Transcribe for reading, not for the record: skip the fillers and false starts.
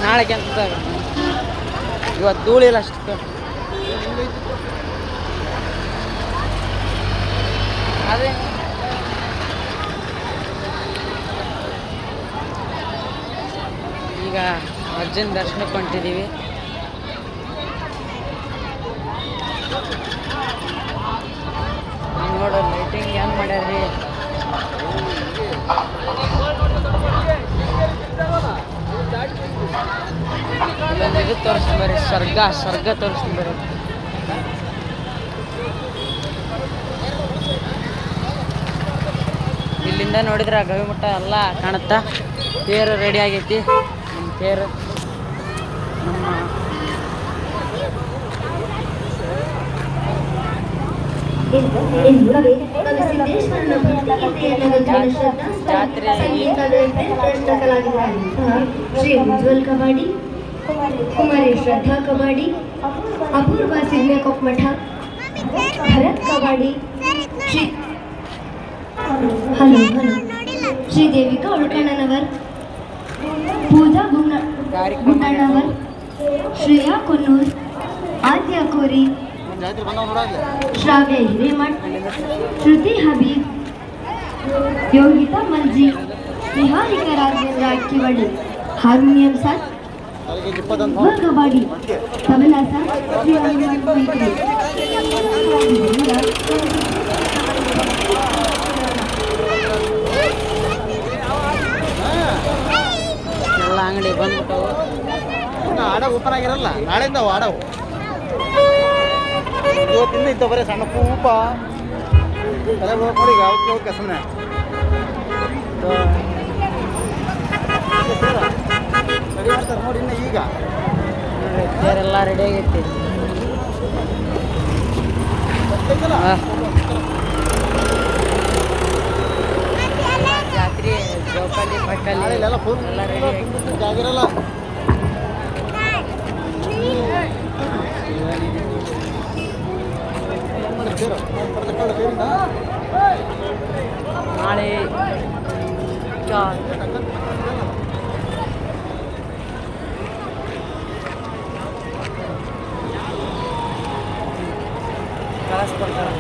ನಾಳೆ ಕೆಲಸ ಇವತ್ತು ಧೂಳಿಲ್ಲ ಅಷ್ಟು ಅದೇ ಈಗ ಅಜ್ಜನ ದರ್ಶನಕ್ಕೆ ಹೊಂಟಿದ್ದೀವಿ. ನೋಡೋ ಲೈಟಿಂಗ್ ಏನು ಮಾಡ್ಯಾರ್ರಿ. ಇಲ್ಲೊಂದು ಇದು ತೋರಿಸ್ತೀನಿ ಬರ್ರಿ, ಸ್ವರ್ಗ ತೋರಿಸ್ತೀನಿ ಬರ್ರಿ. ಇಲ್ಲಿಂದ ನೋಡಿದ್ರೆ ಗವಿಮಠ ಎಲ್ಲ ಕಾಣುತ್ತಾ. ತೇರು ರೆಡಿ ಆಗೈತಿ. ನಮ್ಮ ತೇರು ಜಾತ್ರೆ ಶ್ರೀ ಉಜ್ವಲ್ ಕಬಾಡಿ, ಕುಮಾರಿ ಶ್ರದ್ಧಾ ಕಬಾಡಿ, ಅಪೂರ್ವ ಸಿದ್ನೆ ಕೊಕ್ಮಠ, ಭರತ್ ಕಬಾಡಿ, ಶ್ರೀದೇವಿಕಾ ಉಳ್ಕಣ್ಣನವರ್, ಪೂಜಾ ಗುಂಡಣ್ಣವರ್, ಶ್ರೇಯಾ ಕೊನ್ನೂರ್, ಆದ್ಯ ಕೋರಿ, ಶ್ರಾವ್ಯ ಹಿರೇಮಠ್, ಶ್ರುತಿ ಹಬೀಬ್, ಯೋಗಿತಾ ಮಲ್ಜಿ, ನಿಹಾರಿಕಾ ರಾಜೇಂದ್ರ ಅಕ್ಕಿವಡಿ, ಹಾರ್ಮೋನಿಯಂ ಸಾಥ್, ಕಬಾಡಿ, ತಬಲಾ ಸಾಥ್, ಶ್ರೀ ಹನುಮಾನ್ ಮೈತ್ರಿ. ಎಲ್ಲ ಅಂಗಡಿ ಬಂದ್ಬಿಟ್ಟವು. ಆಡ ಓಪನ್ ಆಗಿರಲ್ಲ, ನಾಳೆಯಿಂದ ಆಡವು. ಇವತ್ತಿಂದ ಇದ್ದ ಬರೀ ಸಣ್ಣ ಪೂಪ ತಲೆ ನೋಡಿ ಅವಕ್ಕೆ ಸುಮ್ಮನೆ ರೆಡಿ ಮಾಡ್ತಾರೆ ನೋಡಿ. ಇನ್ನು ಈಗ ತೇರೆಲ್ಲ ರೆಡಿ ಆಗೈತಿ. ಜಾತ್ರೆ ಜೋಕಾಲಿ ಪಟ್ಟಲ್ಲಿ ಎಲ್ಲ ಫುಲ್ ಎಲ್ಲ ರೆಡಿ ಆಗಿ ಆಗಿರಲ್ಲ. ನಾಳೆ ಕಳಿಸ್ಕೊಡ್ತಾರೆ.